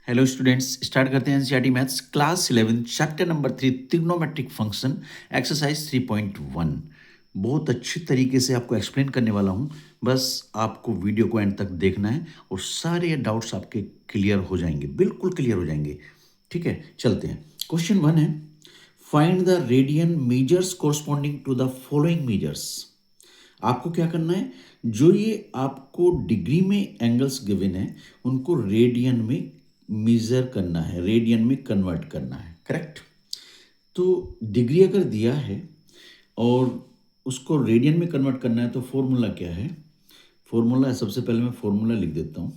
Hello students, start करते हैं NCERT maths class 11 chapter number 3 trigonometric function exercise 3.1। बहुत अच्छी तरीके से आपको एक्सप्लेन करने वाला हूं। बस आपको वीडियो को एंड तक देखना है और सारे डाउट्स आपके क्लियर हो जाएंगे, बिल्कुल क्लियर हो जाएंगे। ठीक है, चलते हैं। क्वेश्चन 1 है, find the radian measures corresponding to the following measures. आपको क्या करना है, जो ये आपको डिग्री में एंगल्स गिवन है उनको रेडियन में मेजर करना है, रेडियन में कन्वर्ट करना है। करेक्ट। तो डिग्री अगर दिया है और उसको रेडियन में कन्वर्ट करना है तो फॉर्मूला क्या है? फॉर्मूला है, सबसे पहले मैं फॉर्मूला लिख देता हूं।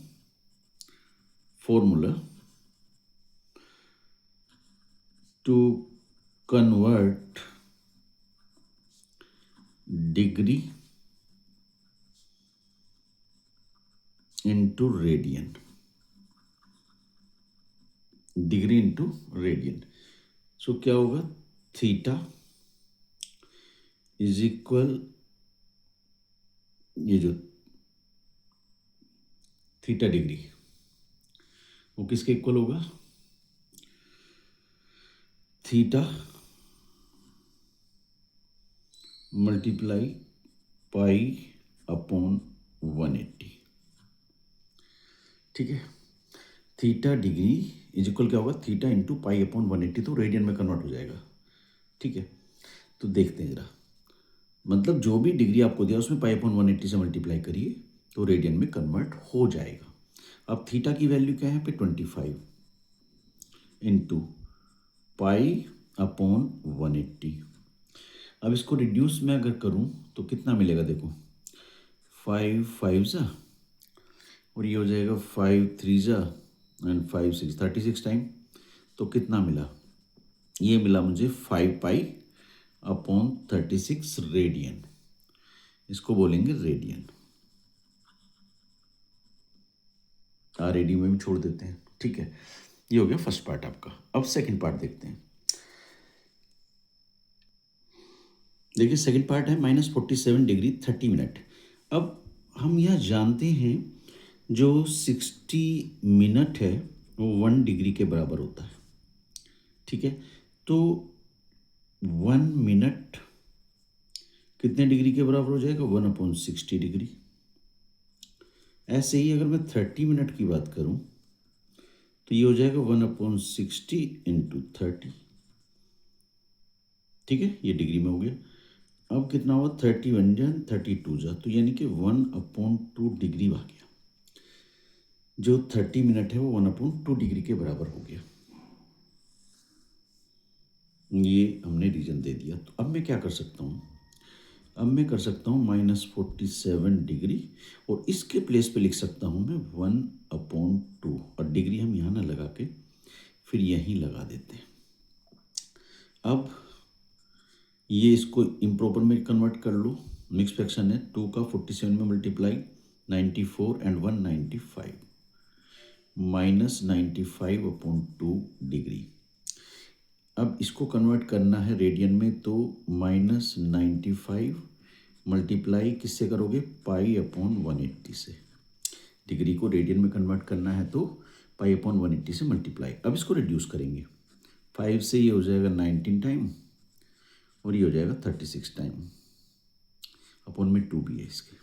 Formula to convert degree into radian, degree into radian. So क्या होगा, थीटा इज इक्वल, ये जो थीटा डिग्री वो किसके इक्वल होगा? Theta multiply pi upon 180। ठीक है, थीटा डिग्री इज इक्वल क्या होगा, थीटा इंटू पाई अपॉन 180, तो रेडियन में कन्वर्ट हो जाएगा। ठीक है, तो देखते हैं जरा, मतलब जो भी डिग्री आपको दिया उसमें पाई अपॉन 180 से मल्टीप्लाई करिए तो रेडियन में कन्वर्ट हो जाएगा। अब थीटा की वैल्यू क्या है यहाँ पे, 25 इंटू पाई अपॉन 180। अब इसको रिड्यूस में अगर करूं तो कितना मिलेगा, देखो 5 5 जा और ये हो जाएगा 5 3 जा एंड 5 6 36 टाइम। तो कितना मिला, ये मिला मुझे 5 पाई अपॉन 36 रेडियन। इसको बोलेंगे रेडियन। रेडियन में भी छोड़ देते हैं। ठीक है, ये हो गया फर्स्ट पार्ट आपका। अब सेकंड पार्ट देखते हैं। देखिए सेकंड पार्ट है -47 डिग्री 30 मिनट। अब हम यह जानते हैं जो 60 मिनट है वो 1 डिग्री के बराबर होता है। ठीक है, तो 1 मिनट कितने डिग्री के बराबर हो जाएगा, 1/60 डिग्री। ऐसे ही अगर मैं 30 मिनट की बात करूं तो ये हो जाएगा 1/60 इंटू 30। ठीक है, ये डिग्री में हो गया। अब कितना हुआ, 31 जा 32 जा, तो यानी कि 1/2 डिग्री आ गया। जो 30 मिनट है वो 1/2 डिग्री के बराबर हो गया। ये हमने रीजन दे दिया। तो अब मैं क्या कर सकता हूँ, अब मैं कर सकता हूँ -47 डिग्री और इसके प्लेस पे लिख सकता हूँ मैं 1/2, और डिग्री हम यहाँ ना लगा के फिर यहीं लगा देते हैं। अब ये इसको इम्प्रॉपर में कन्वर्ट कर लो, मिक्स फ्रैक्शन है, 2 का 47 में मल्टीप्लाई 94 एंड 195 -95/2 डिग्री। अब इसको कन्वर्ट करना है रेडियन में, तो -95 मल्टीप्लाई किससे करोगे, पाई अपॉन 180 से। डिग्री को रेडियन में कन्वर्ट करना है तो पाई अपॉन 180 से मल्टीप्लाई। अब इसको रिड्यूस करेंगे, 5 से ये हो जाएगा 19 टाइम और ये हो जाएगा 36 टाइम, अपॉन में 2 भी है इसके।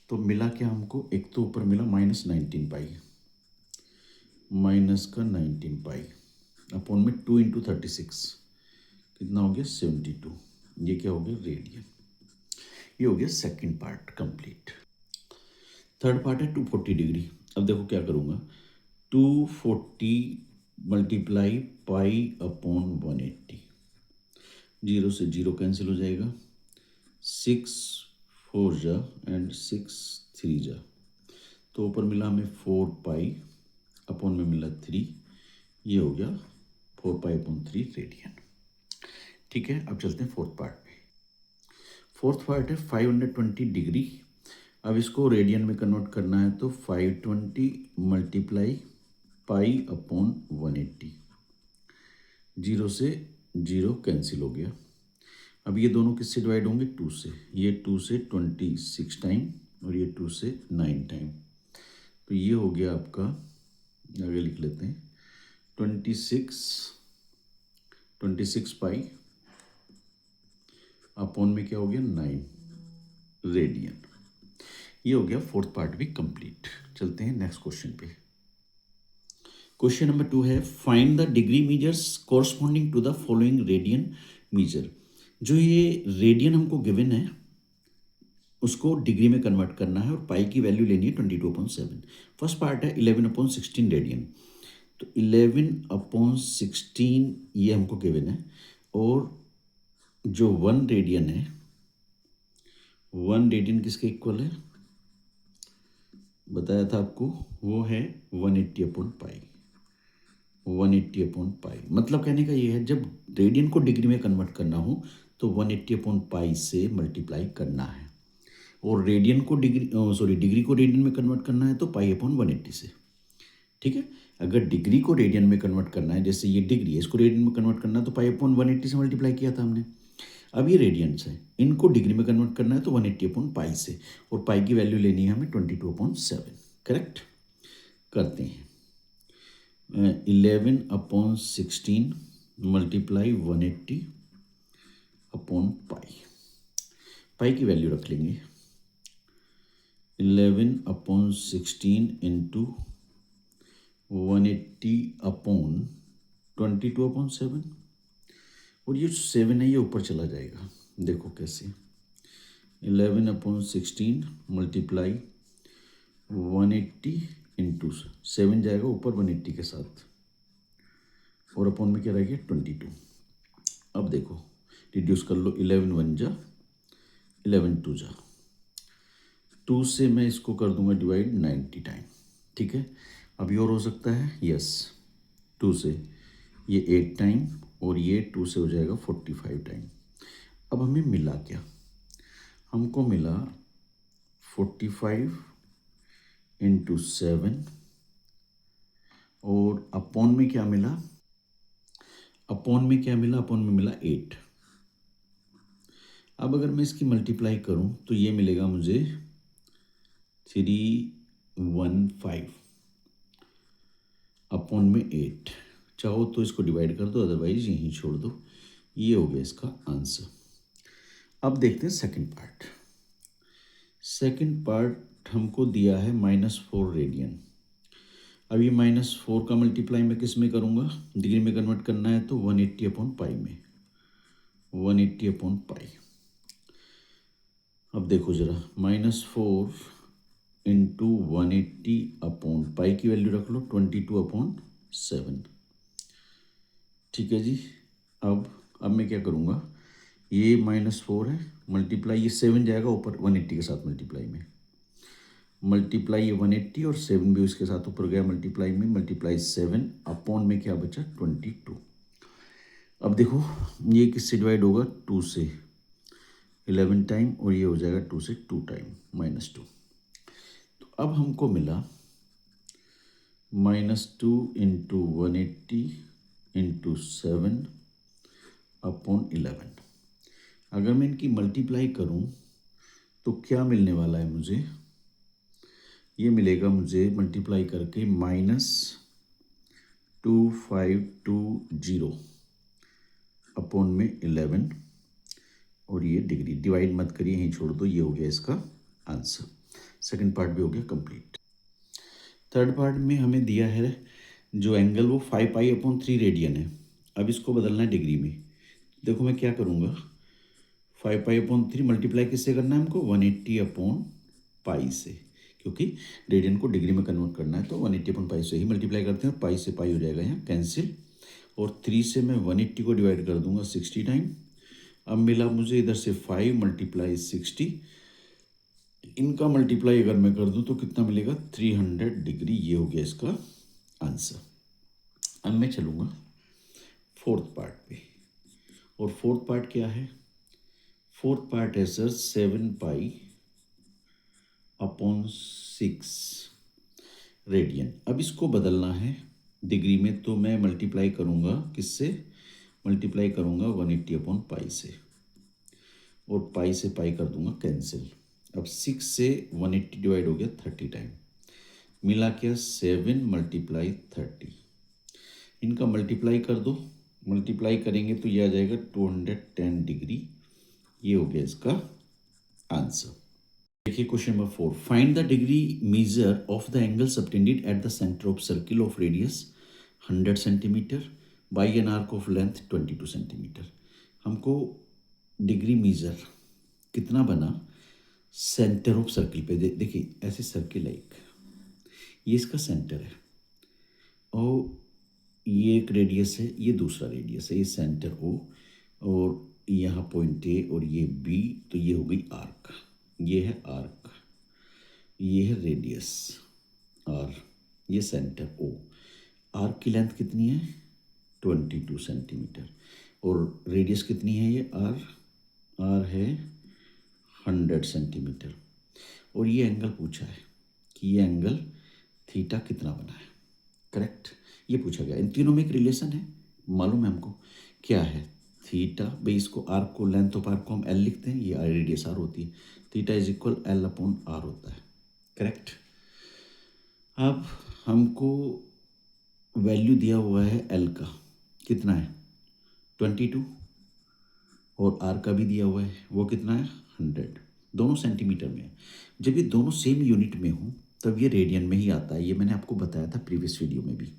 तो मिला क्या हमको, एक तो ऊपर मिला -19 पाई, माइनस का 19 पाई अपॉन में 2 इंटू 36, कितना हो गया 72। ये क्या हो गया, रेडियन। ये हो गया second part complete. Third part है 240 डिग्री। अब देखो क्या करूँगा, 240 मल्टीप्लाई पाई अपॉन 180, 0 से 0 कैंसिल हो जाएगा, 6 4 जा एंड 6 3 जा, तो ऊपर मिला हमें 4 पाई अपॉन में मिला 3, ये हो गया 4 पाई अपॉन 3 रेडियन। ठीक है, अब चलते हैं फोर्थ पार्ट पे। फोर्थ पार्ट है 520 डिग्री। अब इसको रेडियन में कन्वर्ट करना है तो 520 मल्टीप्लाई पाई अपॉन 180, 0 से 0 कैंसिल हो गया। अब ये दोनों किससे डिवाइड होंगे, 2 से। ये 2 से 26 टाइम और ये 2 से 9 टाइम, तो ये हो गया आपका आगे लिख लेते हैं 26 पाई अपॉन में क्या हो गया 9 रेडियन। ये हो गया फोर्थ पार्ट भी कंप्लीट। चलते हैं नेक्स्ट क्वेश्चन पे। क्वेश्चन नंबर 2 है find the degree measures corresponding to the following radian measure. जो ये रेडियन हमको गिवन है उसको डिग्री में कन्वर्ट करना है और पाई की वैल्यू लेनी है 22/7। फर्स्ट पार्ट है 11/16 रेडियन। तो 11/16 ये हमको गिवन है और जो 1 रेडियन है 1 रेडियन किसके इक्वल है बताया था आपको, वो है 180/पाई। 180/पाई मतलब कहने का ये है जब रेडियन को डिग्री में कन्वर्ट करना हो तो 180/पाई से मल्टीप्लाई करना है और रेडियन को डिग्री को रेडियन में कन्वर्ट करना है तो पाई/180 से। ठीक है, अगर डिग्री को रेडियन में कन्वर्ट करना है, जैसे ये डिग्री है इसको रेडियन में कन्वर्ट करना है तो पाई/180 से मल्टीप्लाई किया था हमने। अब ये रेडियंस है, इनको डिग्री में कन्वर्ट करना है तो 180/पाई से, और पाई की वैल्यू लेनी है हमें 22/7। करेक्ट, करते हैं 11/16 मल्टीप्लाई 180/पाई। पाई की वैल्यू रख लेंगे 11/16 इंटू 180/22/7 और ये 7 है ये ऊपर चला जाएगा। देखो कैसे 11/16 मल्टीप्लाई 180 इंटू 7 जाएगा ऊपर 180 के साथ और अपॉन में क्या रह गया 22। अब देखो रिड्यूस कर लो 11 1 जा 11 2 जा 2 से मैं इसको कर दूंगा डिवाइड 90 टाइम। ठीक है, अभी और हो सकता है यस 2 से ये 8 टाइम और ये 2 से हो जाएगा 45 टाइम। अब हमें मिला क्या, हमको मिला 45 इंटू 7 और अपॉन में क्या मिला, अपॉन में मिला 8। अब अगर मैं इसकी मल्टीप्लाई करूं तो ये मिलेगा मुझे 315 अपॉन में 8। चाहो तो इसको डिवाइड कर दो अदरवाइज यहीं छोड़ दो। ये हो गया इसका आंसर। अब देखते हैं सेकंड पार्ट। सेकंड पार्ट हमको दिया है -4 रेडियन। अब ये -4 का मल्टीप्लाई मैं किस में करूँगा, डिग्री में कन्वर्ट करना है तो 180/पाई में 180/पाई। अब देखो ज़रा -4 इंटू 180/पाई की वैल्यू रख लो 22/7। ठीक है जी। अब मैं क्या करूँगा, ये -4 है मल्टीप्लाई ये 7 जाएगा ऊपर 180 के साथ मल्टीप्लाई में, मल्टीप्लाई ये 180 और 7 भी उसके साथ ऊपर गया मल्टीप्लाई में, मल्टीप्लाई 7 अपॉन में क्या बचा 22। अब देखो ये किससे डिवाइड होगा 2 से 11 टाइम और ये हो जाएगा 2 से 2 टाइम -2। तो अब हमको मिला -2 इंटू 180 इंटू 7 अपॉन 11। अगर मैं इनकी मल्टीप्लाई करूं तो क्या मिलने वाला है मुझे, ये मिलेगा मुझे मल्टीप्लाई करके -2520 अपॉन में 11 और ये डिग्री, डिवाइड मत करिए यहीं छोड़ दो। ये हो गया इसका आंसर। सेकंड पार्ट भी हो गया कंप्लीट। थर्ड पार्ट में हमें दिया है जो एंगल वो 5π/3 रेडियन है। अब इसको बदलना है डिग्री में। देखो मैं क्या करूँगा, 5π/3 मल्टीप्लाई किससे करना है हमको 180/पाई से, क्योंकि रेडियन को डिग्री में कन्वर्ट करना है तो 180/पाई से ही मल्टीप्लाई करते हैं और पाई से पाई हो जाएगा यहाँ कैंसिल, और 3 से मैं 180 को डिवाइड कर दूंगा 60 टाइम। अब मिला मुझे इधर से 5 मल्टीप्लाई 60, इनका मल्टीप्लाई अगर मैं कर दूं तो कितना मिलेगा 300 डिग्री। ये हो गया इसका आंसर। अब मैं चलूँगा फोर्थ पार्ट पे, और फोर्थ पार्ट क्या है, फोर्थ पार्ट है सर 7π/6 रेडियन। अब इसको बदलना है डिग्री में तो मैं मल्टीप्लाई करूँगा किससे, मल्टीप्लाई करूँगा 180/पाई से और पाई से पाई कर दूंगा कैंसिल। अब 6 से 180 डिवाइड हो गया 30 टाइम, मिला क्या 7 मल्टीप्लाई 30, इनका मल्टीप्लाई कर दो, मल्टीप्लाई करेंगे तो ये आ जाएगा 210 डिग्री। ये हो गया इसका आंसर। देखिए question number 4, find the degree measure of the angle subtended at the centre of circle of radius 100 centimetre by an arc of length 22 centimetre. हमको डिग्री मेजर कितना बना सेंटर ऑफ सर्किल पे। देखिए ऐसे सर्किल है एक, ये इसका सेंटर है और ये एक रेडियस है, ये दूसरा रेडियस है, ये सेंटर ओ और यहाँ पॉइंट ए और ये बी, तो ये हो गई आर्क, ये है आर्क, ये है रेडियस आर, ये सेंटर ओ। आर्क की लेंथ कितनी है 22 सेंटीमीटर और रेडियस कितनी है ये आर, आर है 100 सेंटीमीटर। और ये एंगल पूछा है कि ये एंगल थीटा कितना बना है, करेक्ट, ये पूछा गया। इन तीनों में एक रिलेशन है, मालूम है हमको क्या है, थीटा भाई, इसको आर्क को, लेंथ ऑफ आर्क को हम एल लिखते हैं, ये रेडियस आर होती है, theta is equal l upon r होता है, करेक्ट। अब हमको वैल्यू दिया हुआ है एल का, कितना है 22 और आर का भी दिया हुआ है, वो कितना है 100, दोनों सेंटीमीटर में है। जब ये दोनों सेम यूनिट में हो तब ये रेडियन में ही आता है, ये मैंने आपको बताया था प्रीवियस वीडियो में भी।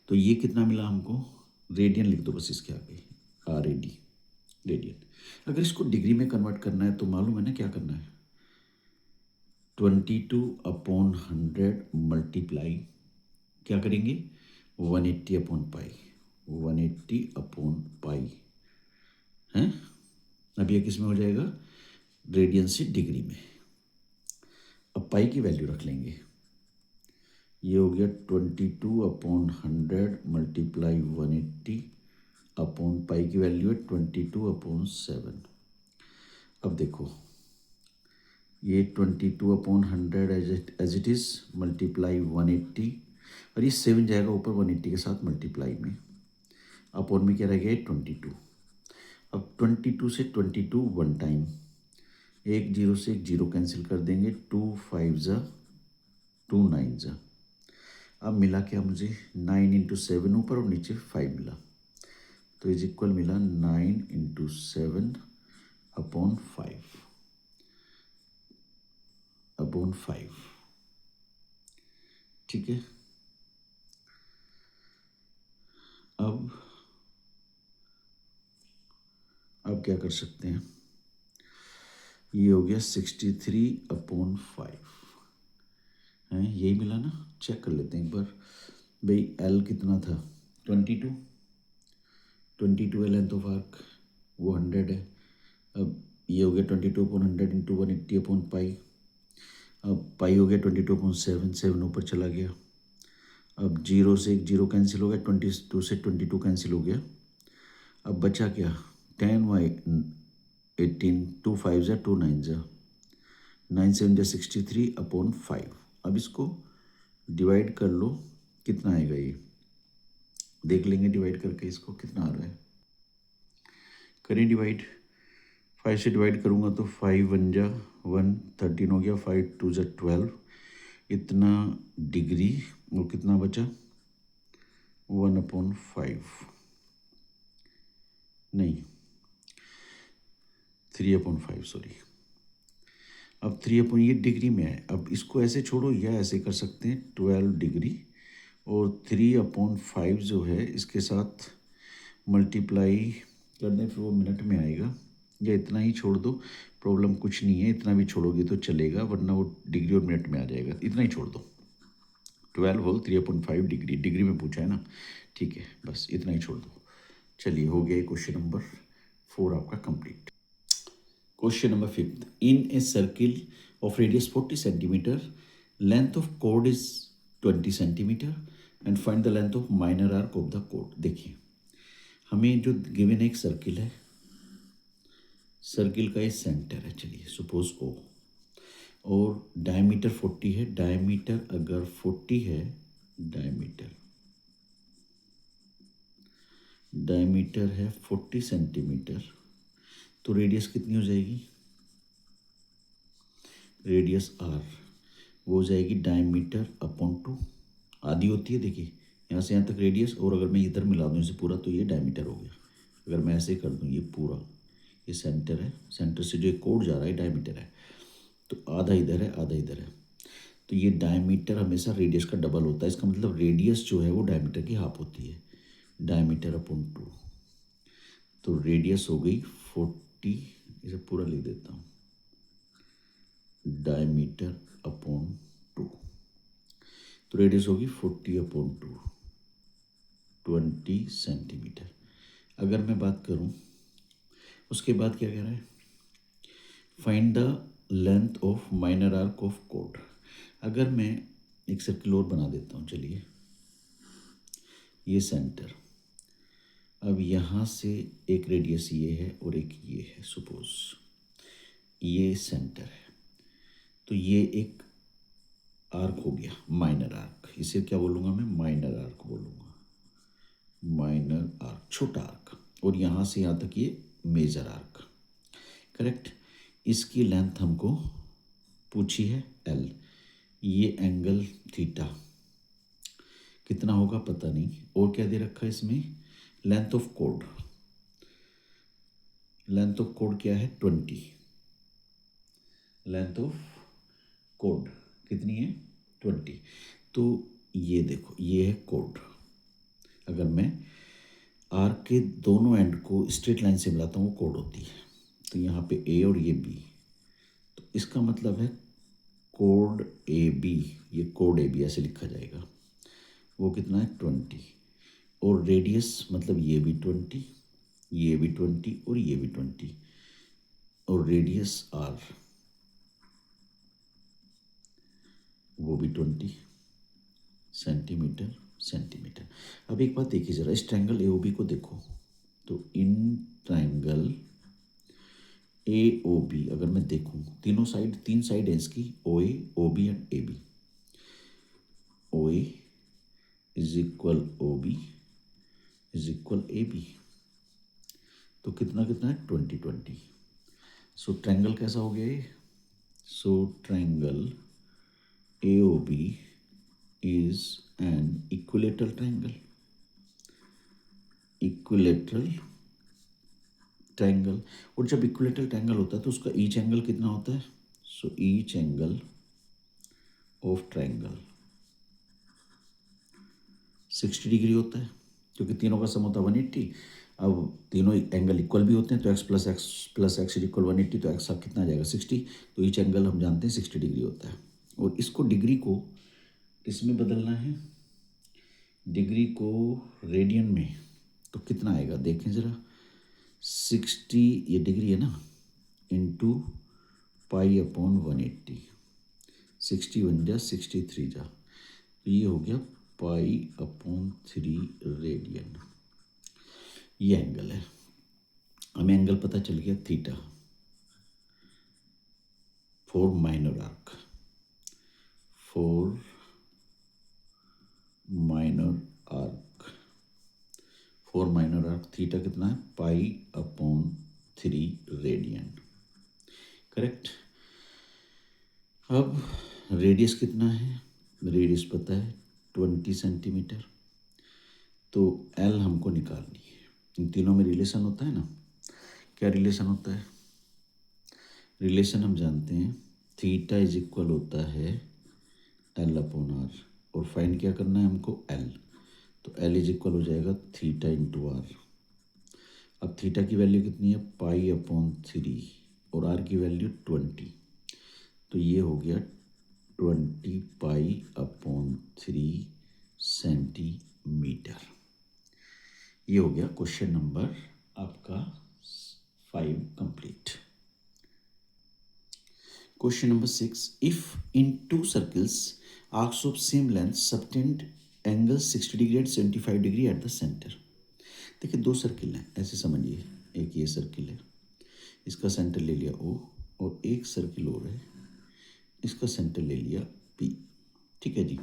तो ये कितना मिला हमको, रेडियन लिख दो बस इसके आगे, आर ए डी, रेडियन। अगर इसको डिग्री में कन्वर्ट करना है तो मालूम है ना क्या करना है, 22/100 मल्टीप्लाई क्या करेंगे 180/पाई, 180/पाई है। अब ये किस में हो जाएगा, रेडियन से डिग्री में। अब पाई की वैल्यू रख लेंगे, ये हो गया 22/100 मल्टीप्लाई 180/पाई की वैल्यू है 22/7। अब देखो ये 22/100 एज इट इज़ मल्टीप्लाई 180 और ये 7 जाएगा ऊपर 180 के साथ मल्टीप्लाई में, अपॉन में क्या रह गया 22। अब 22 से 22 वन टाइम, एक जीरो से एक जीरो कैंसिल कर देंगे, 2 5 ज़ा 2 9 ज़ा। अब मिला क्या मुझे 9 × 7 ऊपर और नीचे 5 मिला, तो इज इक्वल मिला 9 × 7/5, ठीक है। अब क्या कर सकते हैं, ये हो गया 63/5 है, यही मिला ना, चेक कर लेते हैं एक बार भाई। एल कितना था 22 है लेंथ ऑफ आर्क, वो 100 है। अब ये हो गया 22/100 × 180/पाई, अब पाई हो गया 22/7, 7 ऊपर चला गया। अब जीरो से एक जीरो कैंसिल हो गया, 22 से 22 कैंसिल हो गया। अब बचा क्या 10/18, 2 5 ज़ा 2 9 ज़ा, 9 7 ज़ा 63/5। अब इसको डिवाइड कर लो, कितना आएगा ये देख लेंगे, डिवाइड करके इसको कितना आ रहा है, करें डिवाइड। 5 से डिवाइड करूँगा तो 5 1 ज़ा 1, 13 हो गया, 5 2 ज़ा 12, इतना डिग्री, वो कितना बचा 1/5, नहीं 3/5 सॉरी। अब 3 ये डिग्री में है, अब इसको ऐसे छोड़ो या ऐसे कर सकते हैं 12 डिग्री और 3/5 जो है इसके साथ मल्टीप्लाई कर दें, फिर वो मिनट में आएगा, या इतना ही छोड़ दो, प्रॉब्लम कुछ नहीं है, इतना भी छोड़ोगे तो चलेगा, वरना वो डिग्री और मिनट में आ जाएगा, इतना ही छोड़ दो। 12 होल 3/5 डिग्री, डिग्री में पूछा है ना, ठीक है, बस इतना ही छोड़ दो। चलिए हो गया क्वेश्चन नंबर 4 आपका complete. Question number 5, in a circle of radius 40 centimetre, length of code is 20 centimetre and find the length of minor arc of the code. देखिए हमें जो गिवन एक सर्किल है, सर्किल का ये सेंटर है, चलिए सपोज ओ, और डायमीटर 40 है, डायमीटर अगर 40 है, डायमीटर है 40 सेंटीमीटर, तो रेडियस कितनी हो जाएगी, रेडियस आर, वो हो जाएगी डायमीटर अपॉन 2, आधी होती है देखिए, यहाँ से यहाँ तक रेडियस, और अगर मैं इधर मिला दूँ इसे पूरा तो ये डायमीटर हो गया। अगर मैं ऐसे कर दूँ ये पूरा, ये सेंटर है, सेंटर से जो एक कोड जा रहा है डायमीटर है, तो आधा इधर है आधा इधर है, तो ये डायमीटर हमेशा रेडियस का डबल होता है। इसका मतलब रेडियस जो है वो डायमीटर की हाफ होती है, डायमीटर अपॉन 2। तो रेडियस हो गई 40, इसे पूरा लिख देता हूँ, डायमीटर अपॉन 2। तो रेडियस होगी 40 अपॉन 2, 20 सेंटीमीटर। अगर मैं बात करूँ उसके बाद क्या कह रहा है, find the length of minor arc of code. अगर मैं एक सर्किल और बना देता हूँ, चलिए ये सेंटर, अब यहाँ से एक रेडियस ये है और एक ये है, सपोज ये सेंटर है, तो ये एक आर्क हो गया माइनर आर्क, इसे क्या बोलूँगा मैं, माइनर आर्क बोलूँगा, माइनर आर्क, छोटा आर्क, और यहाँ से यहाँ तक ये मेजर आर्क, करेक्ट। इसकी लेंथ हमको पूछी है L, ये एंगल थीटा कितना होगा पता नहीं, और क्या दे रखा है इसमें, length of code, length of code क्या है 20, लेंथ ऑफ कोड कितनी है 20। तो ये देखो ये है कोड, अगर मैं आर्क के दोनों एंड को स्ट्रेट लाइन से मिलाता हूँ वो कोड होती है। तो यहाँ पे A और ये B, तो इसका मतलब है कोड AB, ये कोड AB ऐसे लिखा जाएगा, वो कितना है 20, और रेडियस मतलब ये भी 20, ये भी 20 और ये भी 20, और रेडियस R वो भी 20 सेंटीमीटर सेंटीमीटर। अब एक बात देखिए ज़रा, इस ट्रायंगल AOB को देखो, तो इन ट्रायंगल AOB अगर मैं देखूं, तीनों साइड, तीन साइड है इसकी, OA OB and AB, OA is equal OB is equal AB, तो कितना कितना है 20 20। सो ट्रायंगल कैसा हो गया ये, सो triangle AOB is an equilateral triangle, equilateral triangle। और जब equilateral triangle होता है तो उसका each angle कितना होता है, so each angle of triangle 60 degree होता है, क्योंकि तीनों का सम होता है 180। अब तीनों एंगल इक्वल भी होते हैं, तो x प्लस एक्स इक्वल 180, तो x आप कितना आ जाएगा 60, तो ईच एंगल हम जानते हैं 60 डिग्री होता है। और इसको डिग्री को किस में बदलना है, डिग्री को रेडियन में, तो कितना आएगा देखें ज़रा, 60 ये डिग्री है ना, इंटू पाई अपॉन 180, 60 बन जा 63 जा, तो ये हो गया पाई अपॉन 3 रेडियन, ये एंगल है। हमें एंगल पता चल गया theta for minor arc, for minor arc, for minor arc theta कितना है, पाई अपॉन 3 रेडियन, करेक्ट। अब रेडियस कितना है, रेडियस पता है 20 सेंटीमीटर, तो L हमको निकालनी है। इन तीनों में रिलेशन होता है ना, क्या रिलेशन होता है, रिलेशन हम जानते हैं, थीटा इज इक्वल होता है L अपॉन R, और फाइंड क्या करना है हमको L, तो L इज इक्वल हो जाएगा थीटा इंटू R। अब थीटा की वैल्यू कितनी है, पाई अपॉन 3, और R की वैल्यू 20, तो ये हो गया 20 पाई अपॉन 3 सेंटीमीटर। ये हो गया क्वेश्चन नंबर आपका 5 complete. Question number 6, if in 2 circles arcs of same length subtend angle 60 degree and 75 degree at the centre. देखिए दो सर्किल हैं, ऐसे समझिए, एक ये सर्किल है, इसका सेंटर ले लिया O, और एक सर्किल और है, इसका सेंटर ले लिया P, ठीक है जी।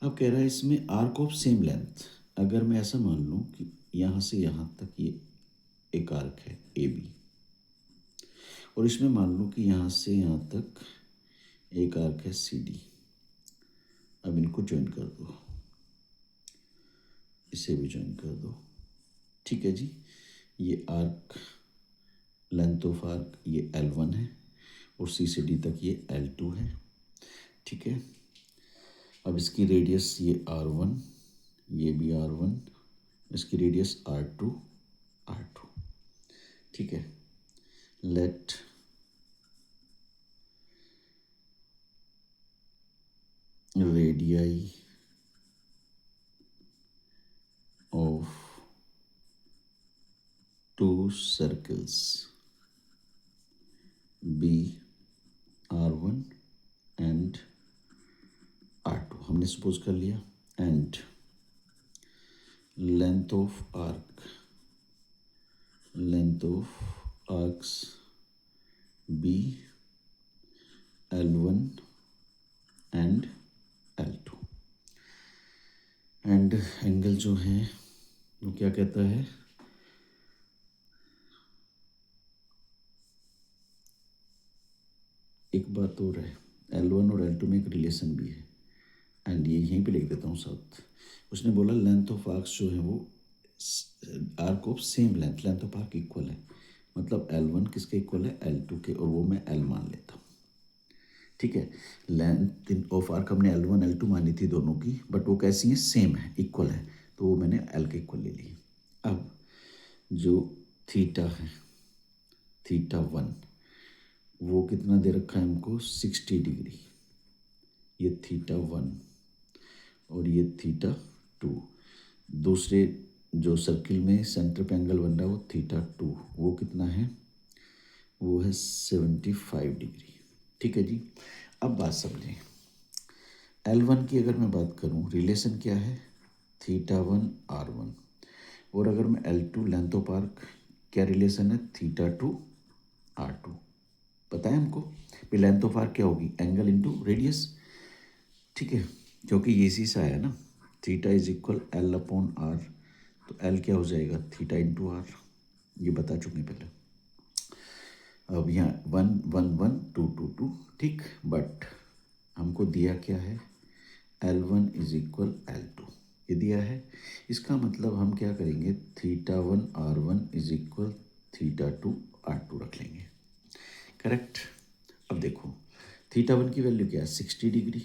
अब कह रहा है इसमें आर्क ऑफ सेम लेंथ, अगर मैं ऐसा मान लूँ कि यहाँ से यहाँ तक ये एक आर्क है AB, और इसमें मान लूँ कि यहाँ से यहाँ तक एक आर्क है सी डी। अब इनको ज्वाइन कर दो, इसे भी ज्वाइन कर दो। ठीक है जी, ये आर्क, लेंथ ऑफ आर्क ये L1 है और सी से डी तक ये L2 है। ठीक है, अब इसकी रेडियस ये R1, ये भी R1, इसकी रेडियस R2, R2। ठीक है, let radii of two circles B R1 and R2 हमने सपोज कर लिया, and length of arcs B L1 and L2, and angle जो है वो क्या कहता है, एक बात और है, L1 और L2 में एक रिलेशन भी है, एंड ये यहीं पे लिख देता हूँ साथ। उसने बोला लेंथ ऑफ आर्क्स जो है वो arc of same length of arc equal है, मतलब L1 किसके इक्वल है, L2 के, और वो मैं L मान लेता हूँ। ठीक है, लेंथ ऑफ आर्क हमने L1 L2 मानी थी दोनों की, बट वो कैसी है, सेम है, इक्वल है, तो वो मैंने L के इक्वल ले ली। अब जो थीटा है, θ1, वो कितना दे रखा है हमको, 60 डिग्री, ये θ1 और ये θ2। दूसरे जो सर्किल में सेंटर पे एंगल बन रहा है वो θ2, वो कितना है, वो है 75 डिग्री। ठीक है जी, अब बात समझें, L1 की अगर मैं बात करूं, रिलेशन क्या है, θ1 R1, और अगर मैं L2 लेंथ ऑफ आर्क, क्या रिलेशन है, θ2 R2। पता है हमको भी लेंथ ऑफ आर्क क्या होगी, एंगल इंटू रेडियस। ठीक है, क्योंकि ये इसी से आया ना, theta is equal L upon R, तो L क्या हो जाएगा, थीटा इंटू R, ये बता चुके पहले। अब यहाँ 1 1 1 2 2 2, ठीक, बट हमको दिया क्या है, L1 इज इक्वल L2, ये दिया है। इसका मतलब हम क्या करेंगे, θ1 R1 इज इक्वल θ2 R2 रख लेंगे, करेक्ट। अब देखो θ1 की वैल्यू क्या है, 60 डिग्री,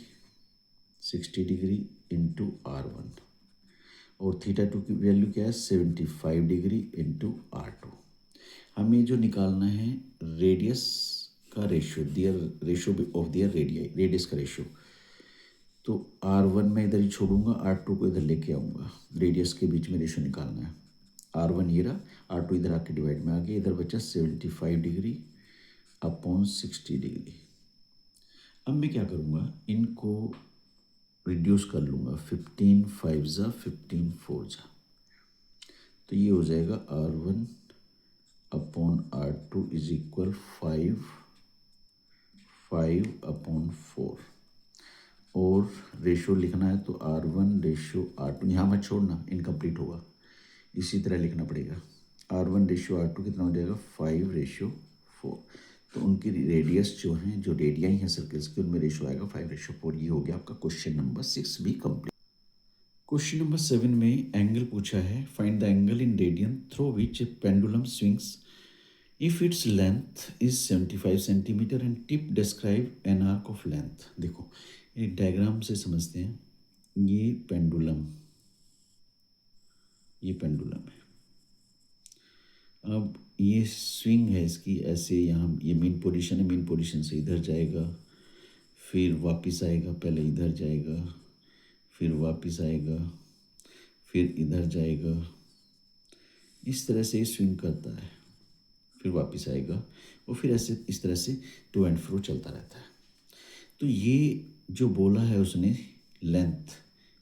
60 डिग्री इंटू R1, और θ2 की वैल्यू क्या है, 75 डिग्री इंटू R2। हमें जो निकालना है रेडियस का ratio, their ratio of their radius का रेशियो, तो R1 मैं इधर ही छोड़ूंगा, R2 को इधर लेके आऊँगा, रेडियस के बीच में रेशियो निकालना है। R1 ये रहा, R2 इधर आके डिवाइड में आ गया, इधर बचा 75 डिग्री अपॉन 60 डिग्री। अब मैं क्या करूँगा, इनको रिड्यूस कर लूँगा, 15 5 जा 15 4 जा, तो ये हो जाएगा R1 upon R2 is equal 5 upon 4, और रेशो लिखना है तो R1 रेशियो R2, यहाँ मत छोड़ना, इनकम्प्लीट होगा, इसी तरह लिखना पड़ेगा। R1 रेशियो R2 कितना हो जाएगा, 5:4, तो उनकी रेडियस जो हैं, जो रेडियाई हैं सर्कल्स की, उनमें रेशियो आएगा 5:4। ये हो गया आपका क्वेश्चन नंबर 6 भी कंप्लीट। क्वेश्चन नंबर 7 में एंगल पूछा है, find the angle in radian through which A pendulum swings if its length is 75 centimetre and tip describe an arc of length. देखो एक डायग्राम से समझते हैं, ये पेंडुलम है, अब ये स्विंग है इसकी, ऐसे यहाँ ये मेन पोजीशन है, मेन पोजीशन से इधर जाएगा, फिर वापस आएगा, पहले इधर जाएगा, फिर वापस आएगा, फिर इधर जाएगा, इस तरह से स्विंग करता है, फिर वापस आएगा, और फिर ऐसे इस तरह से टू एंड फ्रो चलता रहता है। तो ये जो बोला है उसने लेंथ,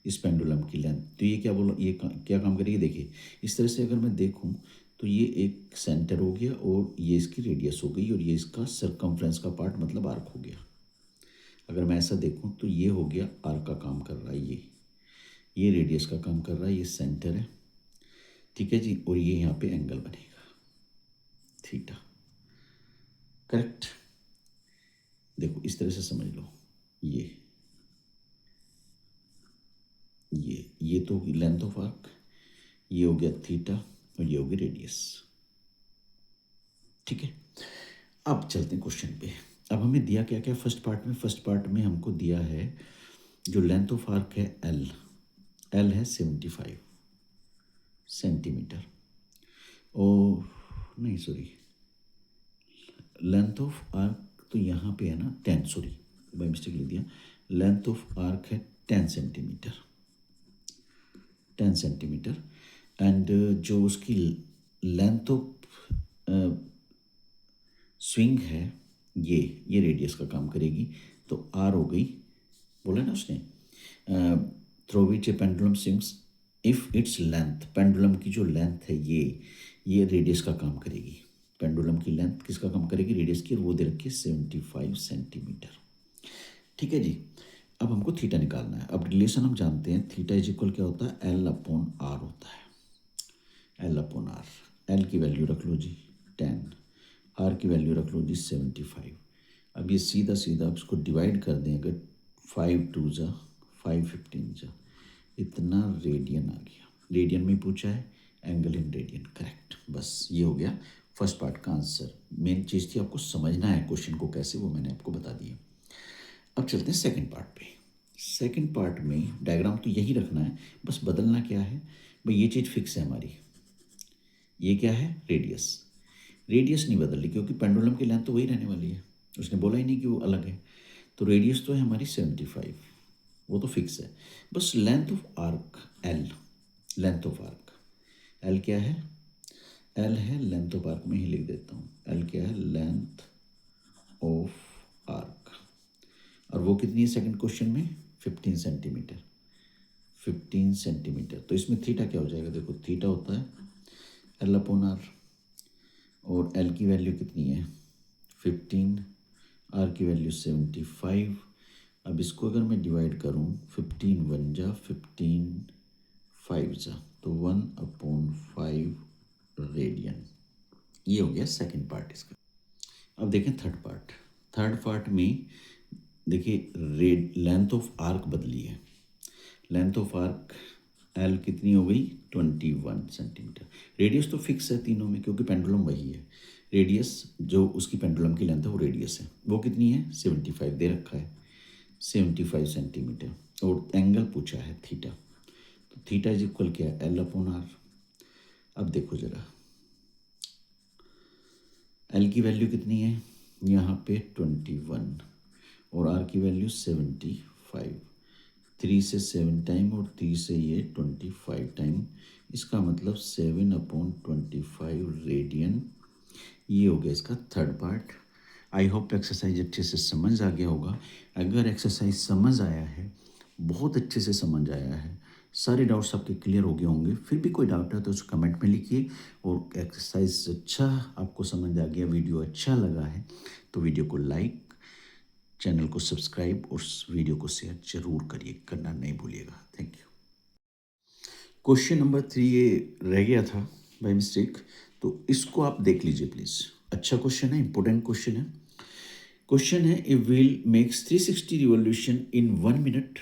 इस पेंडुलम की लेंथ, तो ये क्या बोला, ये क्या काम करेगी, देखिए इस तरह से अगर मैं देखूं तो ये एक सेंटर हो गया, और ये इसकी रेडियस हो गई, और ये इसका सरकमफ्रेंस का पार्ट मतलब आर्क हो गया। अगर मैं ऐसा देखूं तो ये हो गया आर्क का काम कर रहा है, ये रेडियस का काम कर रहा है, ये सेंटर है, ठीक है जी, और ये यहाँ पे एंगल बनेगा थीटा, करेक्ट। देखो इस तरह से समझ लो, ये तो होगी लेंथ ऑफ आर्क, ये हो गया थीटा और ये होगी रेडियस। ठीक है, अब चलते हैं क्वेश्चन पे। अब हमें दिया क्या क्या फर्स्ट पार्ट में हमको दिया है जो लेंथ ऑफ आर्क है एल है 75 सेंटीमीटर, और नहीं सॉरी, लेंथ ऑफ आर्क तो यहाँ पे है ना 10, सॉरी बाई मिस्टेक लिख दिया, लेंथ ऑफ आर्क है 10 सेंटीमीटर, 10 सेंटीमीटर। एंड जो उसकी लेंथ ऑफ स्विंग है ये रेडियस का काम करेगी, तो आर हो गई, बोला ना उसने, through which A pendulum swings if its length, pendulum की जो लेंथ है ये रेडियस का काम करेगी। पेंडुलम की लेंथ किसका काम करेगी, रेडियस की, और वो दे रखी है 75 सेंटीमीटर। ठीक है जी, अब हमको थीटा निकालना है। अब रिलेशन हम जानते हैं, थीटा इज इक्वल क्या होता है, एल अपॉन आर होता है, एल अपॉन आर। एल की वैल्यू रख लो जी 10, आर की वैल्यू रख लो जी 75। अब ये सीधा सीधा आप इसको डिवाइड कर दें, अगर 5 2 जा 5 15 जा, इतना रेडियन आ गया। रेडियन में पूछा है, एंगल इन रेडियन, करेक्ट। बस ये हो गया फर्स्ट पार्ट का आंसर। मेन चीज़ थी आपको समझना है क्वेश्चन को कैसे, वो मैंने आपको बता दिया। अब चलते हैं सेकंड पार्ट पे। सेकंड पार्ट में डायग्राम तो यही रखना है, बस बदलना क्या है भाई, ये चीज़ फिक्स है हमारी, ये क्या है रेडियस, रेडियस नहीं बदल रही क्योंकि पेंडुलम की लेंथ तो वही रहने वाली है, उसने बोला ही नहीं कि वो अलग है। तो रेडियस तो है हमारी 75, वो तो फिक्स है। बस length of arc L, length of arc L क्या है, एल है लेंथ ऑफ आर्क में ही लिख देता हूँ, एल क्या है, लेंथ ऑफ आर्क, और वो कितनी है सेकंड क्वेश्चन में, 15 सेंटीमीटर, 15 सेंटीमीटर। तो इसमें थीटा क्या हो जाएगा, देखो थीटा होता है एल अपॉन आर, और एल की वैल्यू कितनी है 15, आर की वैल्यू 75। अब इसको अगर मैं डिवाइड करूँ, 15 1 जा 15 5 जा, तो 1/5 रेडियन। ये हो गया सेकंड पार्ट इसका। अब देखें थर्ड पार्ट। थर्ड पार्ट में देखिए लेंथ ऑफ आर्क बदली है, लेंथ ऑफ आर्क एल कितनी हो गई 21 सेंटीमीटर। रेडियस तो फिक्स है तीनों में क्योंकि पेंडुलम वही है, रेडियस जो उसकी पेंडुलम की लेंथ है वो रेडियस है, वो कितनी है 75 दे रखा है, 75 सेंटीमीटर। और एंगल पूछा है थीटा, तो थीटा इज इक्वल क्या है, एल अपॉन आर। अब देखो जरा, एल की वैल्यू कितनी है यहाँ पे 21, और आर की वैल्यू 75, 3 से 7 टाइम और 3 से ये 25 टाइम, इसका मतलब 7/25 रेडियन। ये हो गया इसका third part. I hope exercise अच्छे से समझ आ गया होगा। अगर एक्सरसाइज समझ आया है, बहुत अच्छे से समझ आया है, सारे डाउट्स आपके क्लियर हो गए होंगे, फिर भी कोई डाउट है तो उसको कमेंट में लिखिए। और एक्सरसाइज अच्छा आपको समझ आ गया, वीडियो अच्छा लगा है तो वीडियो को लाइक, चैनल को सब्सक्राइब और वीडियो को शेयर जरूर करिए, करना नहीं भूलिएगा। Thank you. क्वेश्चन नंबर 3 ये रह गया था बाय मिस्टेक, तो इसको आप देख लीजिए प्लीज़। अच्छा क्वेश्चन है, इंपॉर्टेंट क्वेश्चन है। क्वेश्चन है, a wheel makes 360 revolution in 1 minute,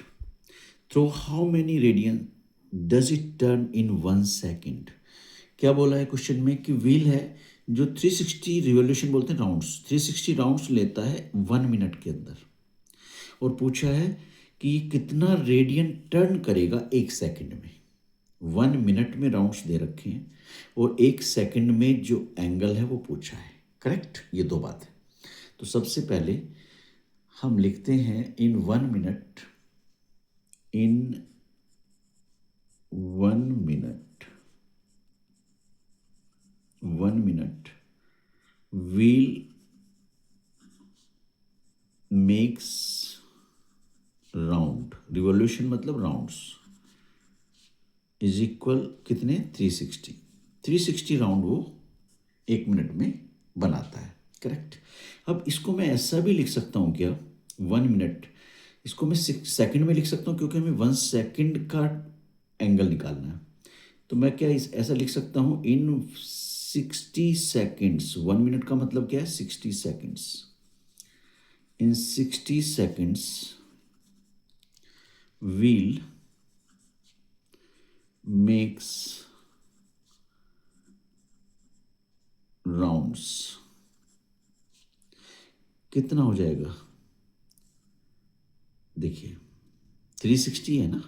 through how many radian does it turn in 1 second. क्या बोला है क्वेश्चन में कि व्हील है जो 360 रिवॉल्यूशन बोलते हैं राउंड्स, 360 राउंड्स लेता है 1 मिनट के अंदर, और पूछा है कि कितना रेडियन टर्न करेगा 1 सेकंड में। 1 मिनट में राउंड्स दे रखे हैं और 1 सेकंड में जो एंगल है वो पूछा है, करेक्ट। ये दो बात है। तो सबसे पहले हम लिखते हैं इन 1 मिनट, इन 1 minute, 1 minute wheel makes round, revolution मतलब राउंड्स, इज इक्वल कितने 360, 360 राउंड वो 1 मिनट में बनाता है, करेक्ट। अब इसको मैं ऐसा भी लिख सकता हूँ क्या, 1 मिनट, इसको मैं 6 सेकंड में लिख सकता हूँ क्योंकि हमें 1 सेकंड का एंगल निकालना है। तो मैं क्या ऐसा लिख सकता हूँ, इन 60 सेकेंड्स, 1 मिनट का मतलब क्या है 60 seconds, in 60 seconds wheel makes rounds. कितना हो जाएगा? देखिए 360 है ना,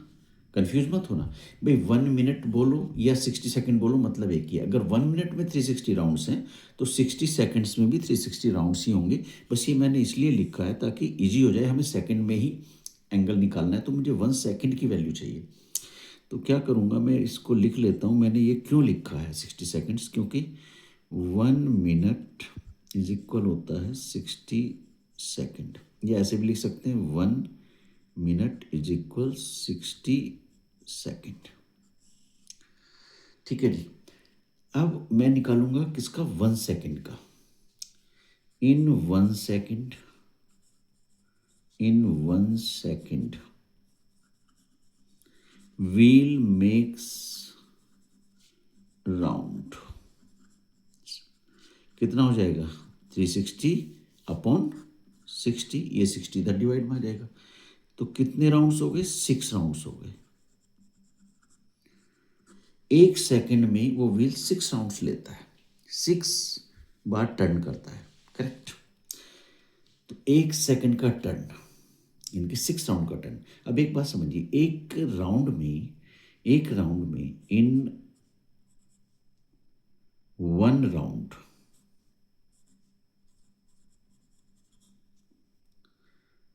कंफ्यूज मत होना भाई। 1 मिनट बोलो या 60 सेकंड बोलो, मतलब एक ही है। अगर 1 मिनट में 360 राउंड्स हैं तो 60 सेकंड्स में भी 360 राउंड्स ही होंगे। बस ये मैंने इसलिए लिखा है ताकि इजी हो जाए, हमें सेकंड में ही एंगल निकालना है, तो मुझे 1 सेकंड की वैल्यू चाहिए। तो क्या करूँगा, मैं इसको लिख लेता हूँ। मैंने ये क्यों लिखा है 60 सेकंड्स, क्योंकि 1 मिनट इज इक्वल होता है 60 सेकंड, या ऐसे भी लिख सकते हैं 1 मिनट इज इक्वल 60 सेकंड। ठीक है जी। अब मैं निकालूंगा किसका, 1 सेकंड का। इन 1 सेकंड, इन 1 सेकंड wheel makes round। कितना हो जाएगा, 360 अपॉन 60, ये 60 इधर डिवाइड में आ जाएगा। तो कितने राउंड्स हो गए, 6 राउंड्स हो गए। 1 सेकंड में वो व्हील 6 राउंड्स लेता है, 6 बार टर्न करता है, करेक्ट। तो 1 सेकंड का टर्न, इनके 6 राउंड का टर्न। अब एक बात समझिए, एक राउंड में इन 1 राउंड,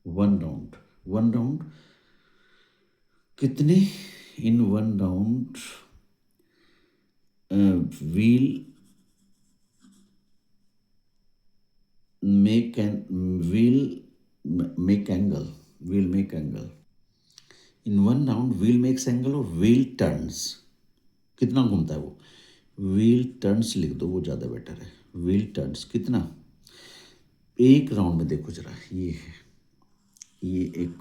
वन राउंड कितने, इन 1 round wheel make angle in 1 round, wheel makes angle और व्हील टर्न्स। कितना घूमता है वो, व्हील टर्न्स लिख दो, वो ज़्यादा बेटर है। व्हील टर्न्स कितना, एक राउंड में देखो जरा, ये है, ये एक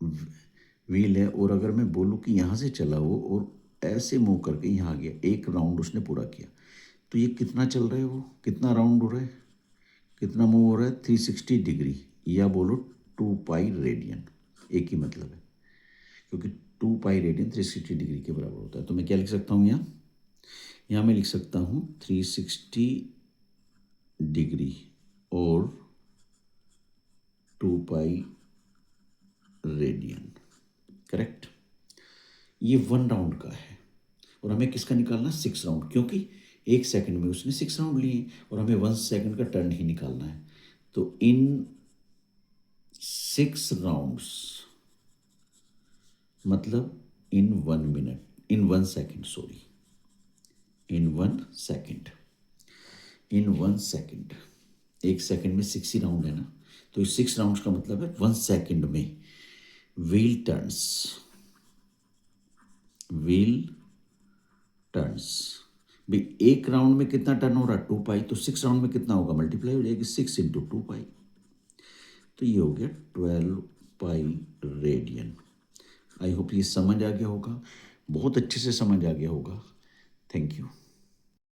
व्हील है, और अगर मैं बोलूँ कि यहाँ से चला वो और ऐसे मूव करके यहाँ आ गया, एक राउंड उसने पूरा किया, तो ये कितना चल रहा है, वो कितना राउंड हो रहा है, कितना मूव हो रहा है, 360 डिग्री, या बोलो 2 पाई रेडियन, एक ही मतलब है, क्योंकि 2 पाई रेडियन 360 डिग्री के बराबर होता है। तो मैं क्या लिख सकता हूँ, यहाँ मैं लिख सकता हूँ 360 डिग्री और 2 पाई रेडियन, करेक्ट। ये 1 राउंड का है, और हमें किसका निकालना, 6 राउंड, क्योंकि 1 सेकंड में उसने 6 राउंड लिए और हमें 1 सेकंड का टर्न ही निकालना है। तो इन 6 राउंड्स, मतलब इन 1 मिनट, इन 1 सेकंड, सॉरी, इन 1 सेकंड, इन 1 सेकंड, 1 सेकंड में 6 ही राउंड है ना, तो इस 6 राउंड्स का मतलब है 1 सेकंड में व्हील टर्न्स भाई। एक राउंड में कितना टर्न हो रहा है, 2 पाई, तो 6 राउंड में कितना होगा, मल्टीप्लाई हो जाएगी, 6 इंटू 2 पाई, तो ये हो गया 12 पाई रेडियन। आई होप ये समझ आ गया होगा, बहुत अच्छे से समझ आ गया होगा। Thank you.